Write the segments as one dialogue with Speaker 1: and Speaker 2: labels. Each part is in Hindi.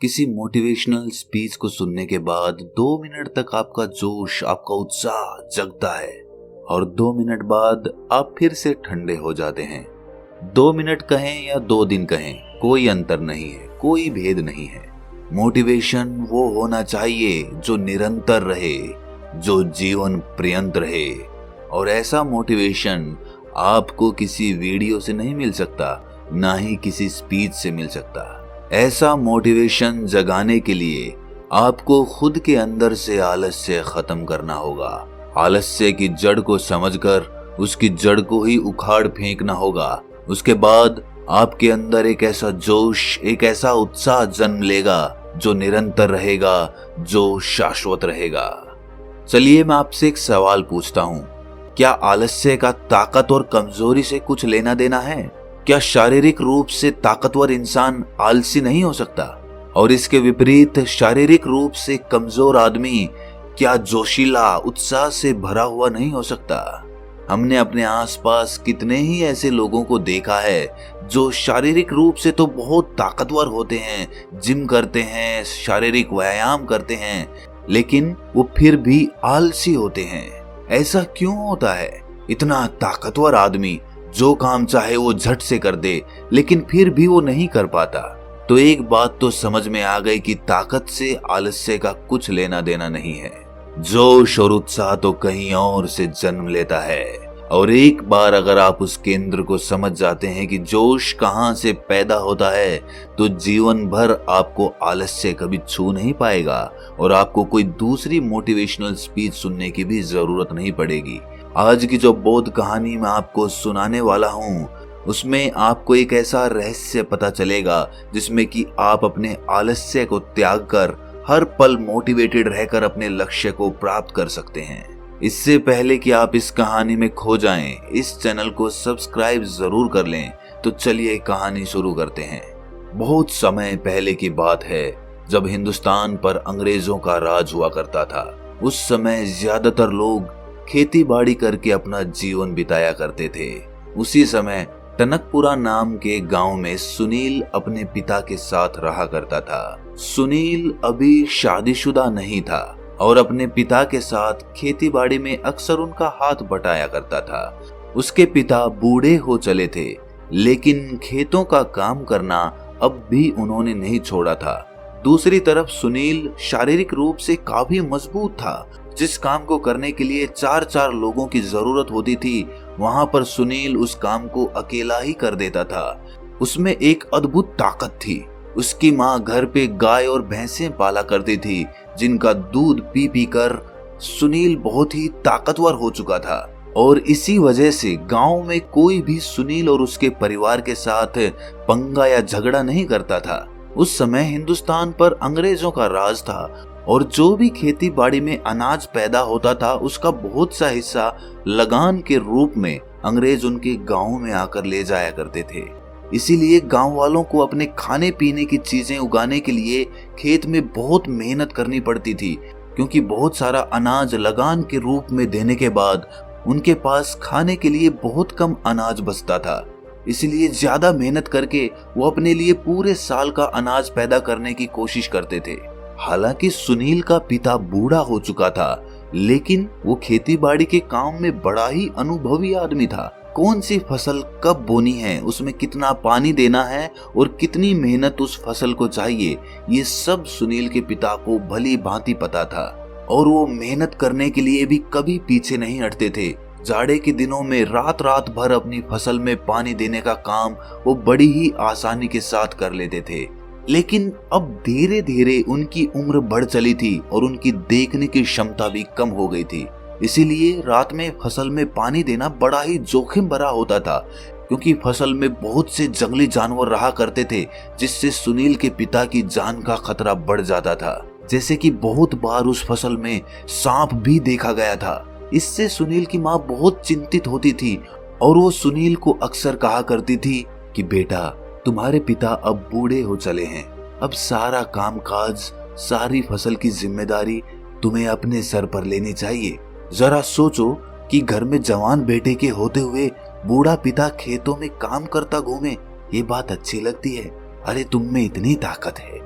Speaker 1: किसी मोटिवेशनल स्पीच को सुनने के बाद 2 मिनट तक आपका जोश, आपका उत्साह जगता है और 2 मिनट बाद आप फिर से ठंडे हो जाते हैं। 2 मिनट कहें या 2 दिन कहें, कोई अंतर नहीं है, कोई भेद नहीं है। मोटिवेशन वो होना चाहिए जो निरंतर रहे, जो जीवन पर्यंत रहे। और ऐसा मोटिवेशन आपको किसी वीडियो से नहीं मिल सकता, ना ही किसी स्पीच से मिल सकता। ऐसा मोटिवेशन जगाने के लिए आपको खुद के अंदर से आलस्य खत्म करना होगा। आलस्य की जड़ को समझकर उसकी जड़ को ही उखाड़ फेंकना होगा। उसके बाद आपके अंदर एक ऐसा जोश, एक ऐसा उत्साह जन्म लेगा जो निरंतर रहेगा, जो शाश्वत रहेगा। चलिए मैं आपसे एक सवाल पूछता हूँ, क्या आलस्य का ताकत और कमजोरी से कुछ लेना देना है? क्या शारीरिक रूप से ताकतवर इंसान आलसी नहीं हो सकता? और इसके विपरीत शारीरिक रूप से कमजोर आदमी क्या जोशीला, उत्साह से भरा हुआ नहीं हो सकता? हमने अपने आसपास कितने ही ऐसे लोगों को देखा है जो शारीरिक रूप से तो बहुत ताकतवर होते हैं, जिम करते हैं, शारीरिक व्यायाम करते हैं, लेकिन वो फिर भी आलसी होते हैं। ऐसा क्यों होता है? इतना ताकतवर आदमी जो काम चाहे वो झट से कर दे, लेकिन फिर भी वो नहीं कर पाता। तो एक बात तो समझ में आ गई कि ताकत से आलस्य का कुछ लेना देना नहीं है। जोश और उत्साह तो कहीं और से जन्म लेता है। और एक बार अगर आप उस केंद्र को समझ जाते हैं कि जोश कहाँ से पैदा होता है, तो जीवन भर आपको आलस्य कभी छू नहीं पाएगा और आपको कोई दूसरी मोटिवेशनल स्पीच सुनने की भी जरूरत नहीं पड़ेगी। आज की जो बोध कहानी मैं आपको सुनाने वाला हूँ, उसमें आपको एक ऐसा रहस्य पता चलेगा जिसमें कि आप अपने आलस्य को त्याग कर हर पल मोटिवेटेड रहकर अपने लक्ष्य को प्राप्त कर सकते हैं। इससे पहले कि आप इस कहानी में खो जाएं, इस चैनल को सब्सक्राइब जरूर कर लें। तो चलिए कहानी शुरू करते हैं। बहुत समय पहले की बात है, जब हिंदुस्तान पर अंग्रेजों का राज हुआ करता था। उस समय ज्यादातर लोग खेती बाड़ी करके अपना जीवन बिताया करते थे। उसी समय टनकपुरा नाम के गांव में सुनील अपने पिता के साथ रहा करता था। सुनील अभी शादीशुदा नहीं था और अपने पिता के साथ खेती बाड़ी में अक्सर उनका हाथ बटाया करता था। उसके पिता बूढ़े हो चले थे, लेकिन खेतों का काम करना अब भी उन्होंने नहीं छोड़ा था। दूसरी तरफ सुनील शारीरिक रूप से काफी मजबूत था। जिस काम को करने के लिए 4-4 लोगों की जरूरत होती थी, वहां पर सुनील उस काम को अकेला ही कर देता था। उसमें एक अद्भुत ताकत थी। उसकी माँ घर पे गाय और भैंसें पाला करती थी, जिनका दूध पी पी कर सुनील बहुत ही ताकतवर हो चुका था। और इसी वजह से गांव में कोई भी सुनील और उसके परिवार के साथ पंगा या झगड़ा नहीं करता था। उस समय हिंदुस्तान पर अंग्रेजों का राज था और जो भी खेती बाड़ी में अनाज पैदा होता था, उसका बहुत सा हिस्सा लगान के रूप में अंग्रेज उनके गांव में आकर ले जाया करते थे। इसीलिए गांव वालों को अपने खाने पीने की चीजें उगाने के लिए खेत में बहुत मेहनत करनी पड़ती थी, क्योंकि बहुत सारा अनाज लगान के रूप में देने के बाद उनके पास खाने के लिए बहुत कम अनाज बचता था। इसलिए ज्यादा मेहनत करके वो अपने लिए पूरे साल का अनाज पैदा करने की कोशिश करते थे। हालांकि सुनील का पिता बूढ़ा हो चुका था, लेकिन वो खेती बाड़ी के काम में बड़ा ही अनुभवी आदमी था। कौन सी फसल कब बोनी है, उसमें कितना पानी देना है और कितनी मेहनत उस फसल को चाहिए, ये सब सुनील के पिता को भली भांति पता था। और वो मेहनत करने के लिए भी कभी पीछे नहीं हटते थे। जाड़े के दिनों में रात रात भर अपनी फसल में पानी देने का काम वो बड़ी ही आसानी के साथ कर लेते थे। लेकिन अब धीरे धीरे उनकी उम्र बढ़ चली थी और उनकी देखने की क्षमता भी कम हो गई थी। इसीलिए रात में फसल में पानी देना बड़ा ही जोखिम भरा होता था, क्योंकि फसल में बहुत से जंगली जानवर रहा करते थे, जिससे सुनील के पिता की जान का खतरा बढ़ जाता था। जैसे कि बहुत बार उस फसल में सांप भी देखा गया था। इससे सुनील की माँ बहुत चिंतित होती थी और वो सुनील को अक्सर कहा करती थी कि बेटा, तुम्हारे पिता अब बूढ़े हो चले हैं, अब सारा कामकाज, सारी फसल की जिम्मेदारी तुम्हें अपने सर पर लेनी चाहिए। जरा सोचो कि घर में जवान बेटे के होते हुए बूढ़ा पिता खेतों में काम करता घूमे, ये बात अच्छी लगती है? अरे तुम में इतनी ताकत है,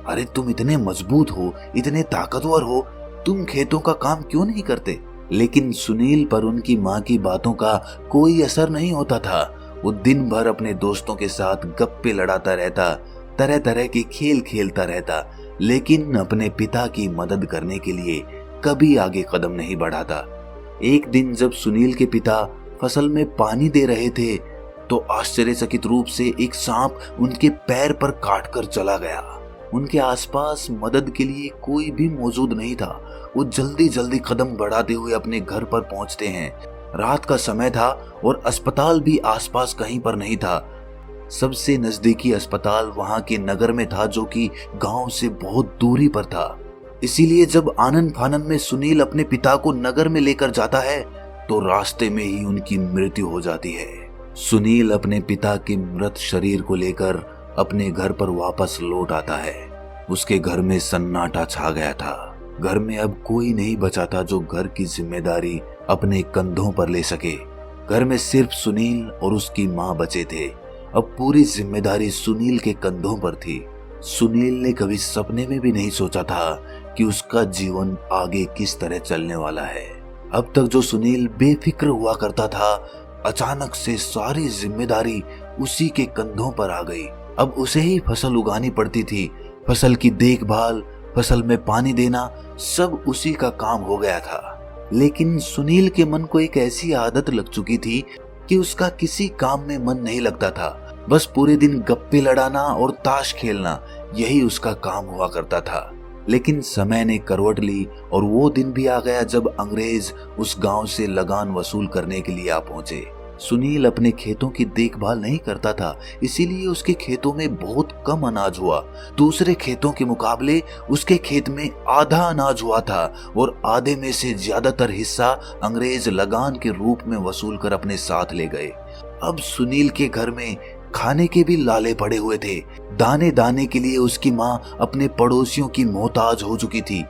Speaker 1: अरे तुम इतने मजबूत हो, इतने ताकतवर हो, तुम खेतों का काम क्यों नहीं करते? लेकिन सुनील पर उनकी माँ की बातों का कोई असर नहीं होता था। वो दिन भर अपने दोस्तों के साथ गप्पे लड़ाता रहता, तरह तरह के खेल खेलता रहता, लेकिन अपने पिता की मदद करने के लिए कभी आगे कदम नहीं बढ़ाता। एक दिन जब सुनील के पिता फसल में पानी दे रहे थे तो आश्चर्यचकित रूप से एक सांप उनके पैर पर काट कर चला गया। उनके आसपास मदद के लिए कोई भी मौजूद नहीं था। वो जल्दी जल्दी कदम बढ़ाते हुए अपने घर पर पहुंचते हैं। रात का समय था और अस्पताल भी आसपास कहीं पर नहीं था। सबसे नजदीकी अस्पताल वहां के नगर में था, जो कि गांव से बहुत दूरी पर था। इसीलिए जब आनन फानन में सुनील अपने पिता को नगर में लेकर जाता है तो रास्ते में ही उनकी मृत्यु हो जाती है। सुनील अपने पिता के मृत शरीर को लेकर अपने घर पर वापस लौट आता है। उसके घर में सन्नाटा छा गया था। घर में अब कोई नहीं बचा था जो घर की जिम्मेदारी अपने कंधों पर ले सके। घर में सिर्फ सुनील और उसकी माँ बचे थे। अब पूरी जिम्मेदारी सुनील के कंधों पर थी। सुनील ने कभी सपने में भी नहीं सोचा था कि उसका जीवन आगे किस तरह चलने वाला है। अब तक जो सुनील बेफिक्र हुआ करता था, अचानक से सारी जिम्मेदारी उसी के कंधों पर आ गई। अब उसे ही फसल उगानी पड़ती थी। फसल की देखभाल, फसल में पानी देना, सब उसी का काम हो गया था। लेकिन सुनील के मन को एक ऐसी आदत लग चुकी थी कि उसका किसी काम में मन नहीं लगता था। बस पूरे दिन गप्पे लड़ाना और ताश खेलना, यही उसका काम हुआ करता था। लेकिन समय ने करवट ली और वो दिन भी आ गया जब अंग्रेज उस गांव से लगान वसूल करने के लिए आ पहुंचे। सुनील अपने खेतों की देखभाल नहीं करता था, इसीलिए उसके खेतों में बहुत कम अनाज हुआ। दूसरे खेतों के मुकाबले उसके खेत में आधा अनाज हुआ था और आधे में से ज्यादातर हिस्सा अंग्रेज लगान के रूप में वसूल कर अपने साथ ले गए। अब सुनील के घर में खाने के भी लाले पड़े हुए थे। दाने दाने के लिए उसकी माँ अपने पड़ोसियों की मोहताज हो चुकी थी।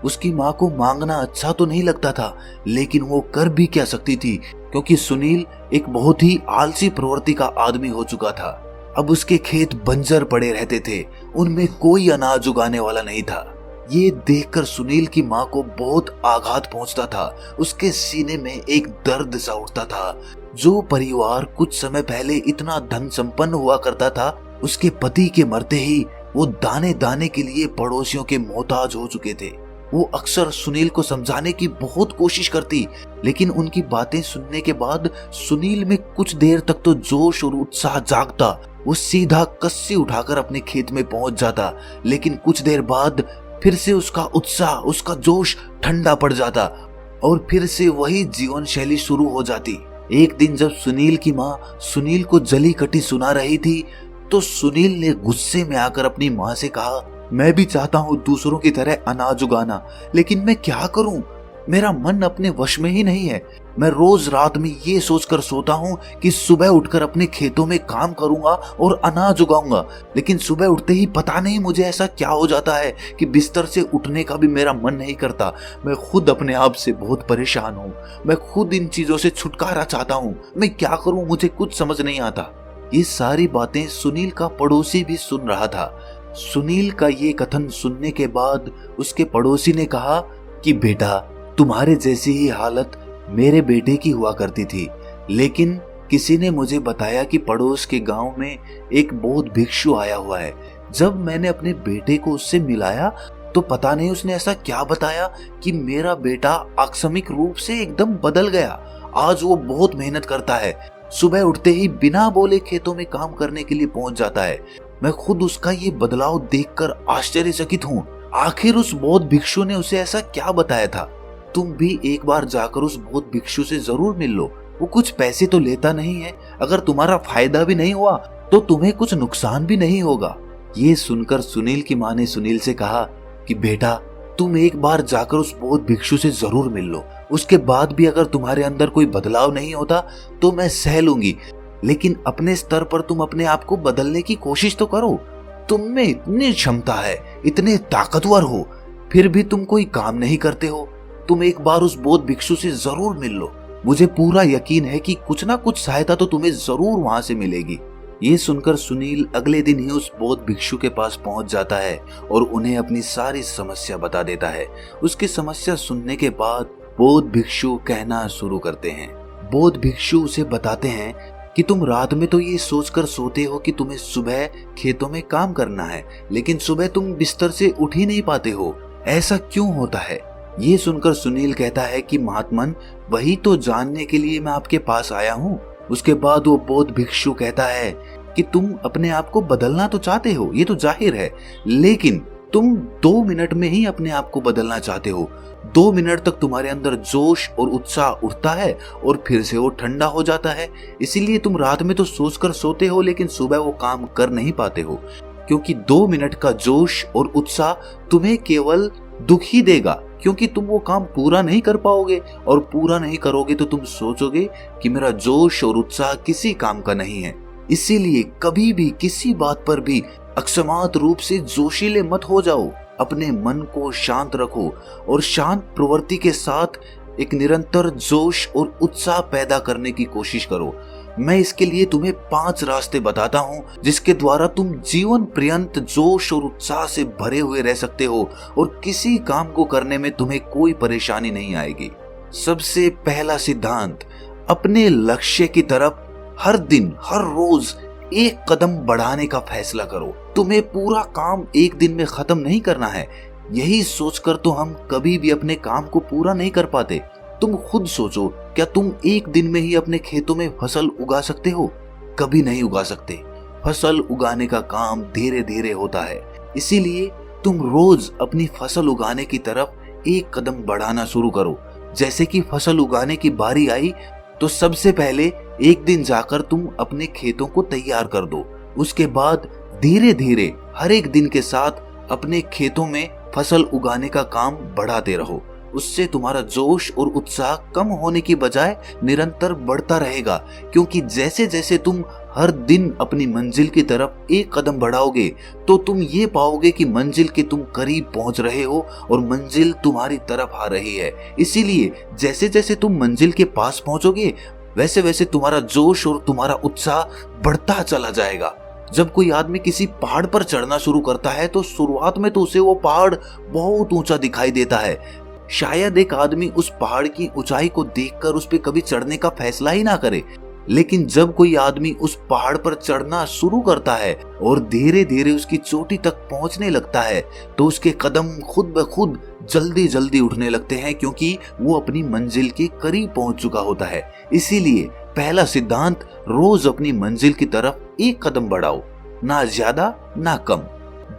Speaker 1: उसकी माँ को मांगना अच्छा तो नहीं लगता था, लेकिन वो कर भी क्या सकती थी, क्योंकि सुनील एक बहुत ही आलसी प्रवृत्ति का आदमी हो चुका था। अब उसके खेत बंजर पड़े रहते थे, उनमें कोई अनाज उगाने वाला नहीं था। ये देखकर सुनील की माँ को बहुत आघात पहुंचता था। उसके सीने में एक दर्द सा उठता था। जो परिवार कुछ समय पहले इतना धन संपन्न हुआ करता था, उसके पति के मरते ही वो दाने दाने के लिए पड़ोसियों के मोहताज हो चुके थे। वो अक्सर सुनील को समझाने की बहुत कोशिश करती, लेकिन उनकी बातें सुनने के बाद सुनील में कुछ देर तक तो जोश और उत्साह जागता। वो सीधा कस्सी उठाकर अपने खेत में पहुंच जाता, लेकिन कुछ देर बाद फिर से उसका उत्साह, उसका जोश ठंडा पड़ जाता और फिर से वही जीवन शैली शुरू हो जाती। एक दिन जब सुनील की माँ सुनील को जली कटी सुना रही थी, तो सुनील ने गुस्से में आकर अपनी माँ से कहा, मैं भी चाहता हूँ दूसरों की तरह अनाज उगाना, लेकिन मैं क्या करूँ? मेरा मन अपने वश में ही नहीं है। मैं रोज रात में ये सोचकर सोता हूँ कि सुबह उठकर अपने खेतों में काम करूंगा और अनाज उगाऊंगा, लेकिन सुबह उठते ही पता नहीं मुझे ऐसा क्या हो जाता है कि बिस्तर से उठने का भी मेरा मन नहीं करता। मैं खुद अपने आप से बहुत परेशान हूँ। मैं खुद इन चीजों से छुटकारा चाहता हूँ। मैं क्या करूँ, मुझे कुछ समझ नहीं आता। ये सारी बातें सुनील का पड़ोसी भी सुन रहा था। सुनील का ये कथन सुनने के बाद उसके पड़ोसी ने कहा कि बेटा, तुम्हारे जैसी ही हालत मेरे बेटे की हुआ करती थी, लेकिन किसी ने मुझे बताया कि पड़ोस के गांव में एक बौद्ध भिक्षु आया हुआ है। जब मैंने अपने बेटे को उससे मिलाया तो पता नहीं उसने ऐसा क्या बताया कि मेरा बेटा आकस्मिक रूप से एकदम बदल गया। आज वो बहुत मेहनत करता है, सुबह उठते ही बिना बोले खेतों में काम करने के लिए पहुंच जाता है। मैं खुद उसका ये बदलाव देखकर आश्चर्यचकित हूँ। आखिर उस बौद्ध भिक्षु ने उसे ऐसा क्या बताया था? तुम भी एक बार जाकर उस बौद्ध भिक्षु से जरूर मिल लो। वो कुछ पैसे तो लेता नहीं है। अगर तुम्हारा फायदा भी नहीं हुआ तो तुम्हें कुछ नुकसान भी नहीं होगा। ये सुनकर सुनील की माँ ने सुनील से कहा कि बेटा, तुम एक बार जाकर उस बौद्ध भिक्षु से जरूर मिल लो। उसके बाद भी अगर तुम्हारे अंदर कोई बदलाव नहीं होता तो मैं सह लूंगी, लेकिन अपने स्तर पर तुम अपने आप को बदलने की कोशिश तो करो। तुम में इतनी क्षमता है, इतने ताकतवर हो, फिर भी तुम कोई काम नहीं करते हो। तुम एक बार उस बौद्ध भिक्षु से जरूर मिल लो। मुझे पूरा यकीन है कि कुछ ना कुछ सहायता तो तुम्हें जरूर वहां से मिलेगी। ये सुनकर सुनील अगले दिन ही उस बौद्ध भिक्षु के पास पहुंच जाता है और उन्हें अपनी सारी समस्या बता देता है। उसकी समस्या सुनने के बाद बौद्ध भिक्षु कहना शुरू करते हैं। बौद्ध भिक्षु उसे बताते हैं कि तुम रात में तो ये सोचकर सोते हो कि तुम्हें सुबह खेतों में काम करना है, लेकिन सुबह तुम बिस्तर से उठ ही नहीं पाते हो। ऐसा क्यों होता है? ये सुनकर सुनील कहता है कि महात्मन, वही तो जानने के लिए मैं आपके पास आया हूँ। उसके बाद वो बौद्ध भिक्षु कहता है कि तुम अपने आप को बदलना तो चाहते हो, ये तो जाहिर है, लेकिन तुम 2 मिनट में ही अपने आप को बदलना चाहते हो। 2 मिनट तक तुम्हारे अंदर जोश और उत्साह उठता है और फिर से वो ठंडा हो जाता है। इसीलिए तुम रात में तो सोचकर सोते हो, लेकिन सुबह वो काम कर नहीं पाते हो, क्योंकि 2 मिनट का जोश और उत्साह तुम्हें केवल दुख ही देगा, क्योंकि तुम वो काम पूरा नहीं कर पाओगे, और पूरा नहीं करोगे तो तुम सोचोगे कि मेरा जोश और उत्साह किसी काम का नहीं है। इसीलिए कभी भी किसी बात पर भी अकस्मात रूप से जोशीले मत हो जाओ। अपने मन को शांत रखो और शांत प्रवृत्ति के साथ एक निरंतर जोश और उत्साह पैदा करने की कोशिश करो। मैं इसके लिए तुम्हें 5 रास्ते बताता हूँ, जिसके द्वारा तुम जीवन पर्यंत जोश और उत्साह से भरे हुए रह सकते हो और किसी काम को करने में तुम्हें कोई परेशानी नहीं आएगी। सबसे पहला सिद्धांत, अपने लक्ष्य की तरफ हर दिन हर रोज एक कदम बढ़ाने का फैसला करो। तुम्हें पूरा काम एक दिन में खत्म नहीं करना है। यही सोचकर तो हम कभी भी अपने काम को पूरा नहीं कर पाते। तुम खुद सोचो, क्या तुम एक दिन में ही अपने खेतों में फसल उगा सकते हो? कभी नहीं उगा सकते। फसल उगाने का काम धीरे धीरे होता है। इसीलिए तुम रोज अपनी फसल उगाने की तरफ एक कदम बढ़ाना शुरू करो। जैसे कि फसल उगाने की बारी आई तो सबसे पहले एक दिन जाकर तुम अपने खेतों को तैयार कर दो। उसके बाद धीरे धीरे हर एक दिन के साथ अपने खेतों में फसल उगाने का काम बढ़ाते रहो। उससे तुम्हारा जोश और उत्साह कम होने की बजाय निरंतर बढ़ता रहेगा, क्योंकि जैसे जैसे तुम हर दिन अपनी मंजिल की तरफ एक कदम बढ़ाओगे तो तुम ये पाओगे कि मंजिल के तुम करीब पहुंच रहे हो और मंजिल तुम्हारी तरफ आ रही है। इसीलिए जैसे जैसे तुम मंजिल के पास पहुंचोगे वैसे वैसे तुम्हारा जोश और तुम्हारा उत्साह बढ़ता चला जाएगा। जब कोई आदमी किसी पहाड़ पर चढ़ना शुरू करता है तो शुरुआत में तो उसे वो पहाड़ बहुत ऊंचा दिखाई देता है। शायद एक आदमी उस पहाड़ की ऊंचाई को देखकर उस पर कभी चढ़ने का फैसला ही ना करे, लेकिन जब कोई आदमी उस पहाड़ पर चढ़ना शुरू करता है और धीरे धीरे उसकी चोटी तक पहुंचने लगता है तो उसके कदम खुद ब खुद जल्दी जल्दी उठने लगते हैं, क्योंकि वो अपनी मंजिल के करीब पहुंच चुका होता है। इसीलिए पहला सिद्धांत, रोज अपनी मंजिल की तरफ एक कदम बढ़ाओ, ना ज्यादा ना कम।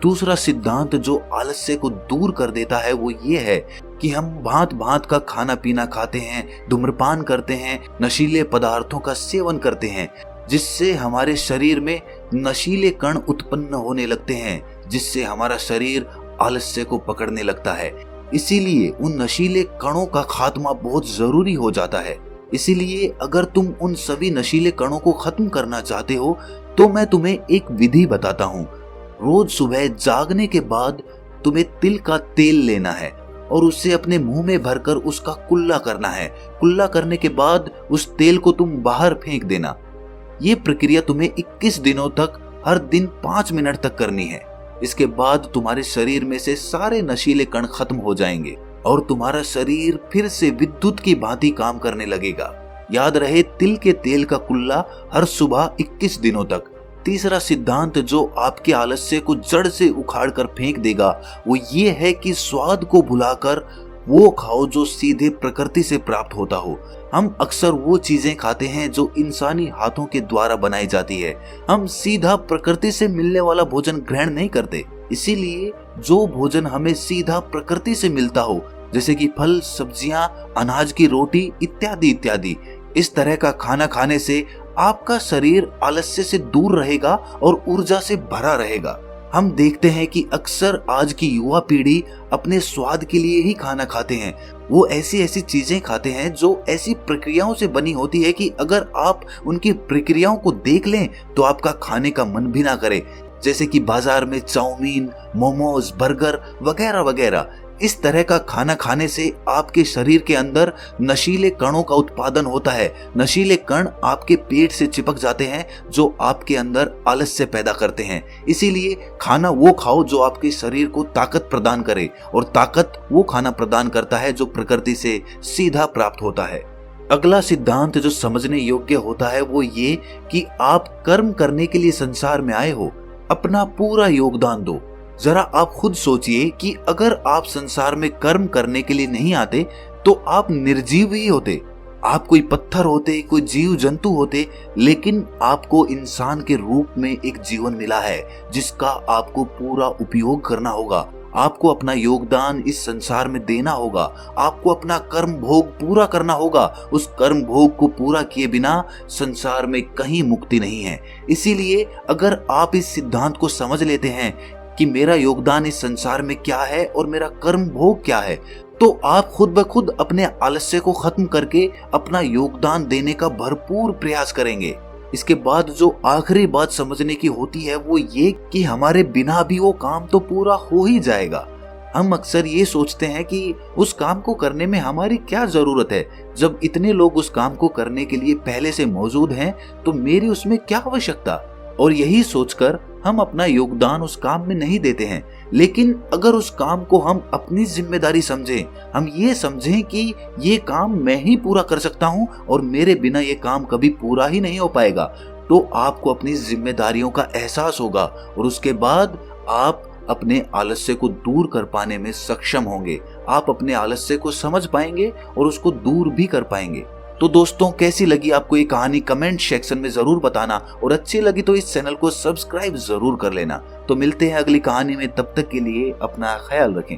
Speaker 1: दूसरा सिद्धांत जो आलस्य को दूर कर देता है वो ये है कि हम भांत भांत का खाना पीना खाते हैं, धूम्रपान करते हैं, नशीले पदार्थों का सेवन करते हैं, जिससे हमारे शरीर में नशीले कण उत्पन्न होने लगते हैं, जिससे हमारा शरीर आलस्य को पकड़ने लगता है। इसीलिए उन नशीले कणों का खात्मा बहुत जरूरी हो जाता है। इसीलिए अगर तुम उन सभी नशीले कणों को खत्म करना चाहते हो तो मैं तुम्हें एक विधि बताता हूँ। रोज सुबह जागने के बाद तुम्हें तिल का तेल लेना है और उसे अपने मुंह में भरकर उसका कुल्ला करना है। कुल्ला करने के बाद उस तेल को तुम बाहर फेंक देना। ये प्रक्रिया तुम्हें 21 दिनों तक हर दिन 5 मिनट तक करनी है। इसके बाद तुम्हारे शरीर में से सारे नशीले कण खत्म हो जाएंगे और तुम्हारा शरीर फिर से विद्युत की भांति काम करने लगेगा। याद रहे, तिल के तेल का कुल्ला हर सुबह 21 दिनों तक। तीसरा सिद्धांत जो आपके आलस्य को जड़ से उखाड़ कर फेंक देगा वो ये है कि स्वाद को भुलाकर वो खाओ जो सीधे प्रकृति से प्राप्त होता हो। हम अक्सर वो चीजें खाते हैं जो इंसानी हाथों के द्वारा बनाई जाती है। हम सीधा प्रकृति से मिलने वाला भोजन ग्रहण नहीं करते। इसीलिए जो भोजन हमें सीधा प्रकृति से मिलता हो, जैसे कि फल, सब्जियां, अनाज की रोटी इत्यादि इत्यादि, इस तरह का खाना खाने से आपका शरीर आलस्य से दूर रहेगा और ऊर्जा से भरा रहेगा। हम देखते हैं कि अक्सर आज की युवा पीढ़ी अपने स्वाद के लिए ही खाना खाते हैं। वो ऐसी ऐसी चीजें खाते हैं जो ऐसी प्रक्रियाओं से बनी होती है कि अगर आप उनकी प्रक्रियाओं को देख लें तो आपका खाने का मन भी ना करे। जैसे कि बाजार में चाउमीन, मोमोज, बर्गर वगैरह वगैरह, इस तरह का खाना खाने से आपके शरीर के अंदर नशीले कणों का उत्पादन होता है। नशीले कण आपके पेट से चिपक जाते हैं जो आपके अंदर आलस्य पैदा करते हैं। इसीलिए खाना वो खाओ जो आपके शरीर को ताकत प्रदान करे, और ताकत वो खाना प्रदान करता है जो प्रकृति से सीधा प्राप्त होता है। अगला सिद्धांत जो समझने योग्य होता है वो ये कि आप कर्म करने के लिए संसार में आए हो, अपना पूरा योगदान दो। जरा आप खुद सोचिए कि अगर आप संसार में कर्म करने के लिए नहीं आते तो आप निर्जीव ही होते, आप कोई पत्थर होते, कोई जीव जंतु होते, लेकिन आपको इंसान के रूप में एक जीवन मिला है जिसका आपको पूरा उपयोग करना होगा। आपको अपना योगदान इस संसार में देना होगा, आपको अपना कर्म भोग पूरा करना होगा। उस कर्म भोग को पूरा किए बिना संसार में कहीं मुक्ति नहीं है। इसीलिए अगर आप इस सिद्धांत को समझ लेते हैं कि मेरा योगदान इस संसार में क्या है और मेरा कर्म भोग क्या है, तो आप खुद ब खुद अपने आलस्य को खत्म करके अपना योगदान देने का भरपूर प्रयास करेंगे। इसके बाद जो आखिरी बात समझने की होती है वो ये कि हमारे बिना भी वो काम तो पूरा हो ही जाएगा। हम अक्सर ये सोचते हैं कि उस काम को करने में हमारी क्या जरूरत है, जब इतने लोग उस काम को करने के लिए पहले से मौजूद हैं तो मेरी उसमें क्या आवश्यकता। और यही सोचकर हम अपना योगदान उस काम में नहीं देते हैं। लेकिन अगर उस काम को हम अपनी जिम्मेदारी समझें, हम ये समझें कि ये काम मैं ही पूरा कर सकता हूँ और मेरे बिना ये काम कभी पूरा ही नहीं हो पाएगा, तो आपको अपनी जिम्मेदारियों का एहसास होगा और उसके बाद आप अपने आलस्य को दूर कर पाने में सक्षम होंगे। आप अपने आलस्य को समझ पाएंगे और उसको दूर भी कर पाएंगे। तो दोस्तों, कैसी लगी आपको ये कहानी कमेंट सेक्शन में जरूर बताना, और अच्छी लगी तो इस चैनल को सब्सक्राइब जरूर कर लेना। तो मिलते हैं अगली कहानी में, तब तक के लिए अपना ख्याल रखें।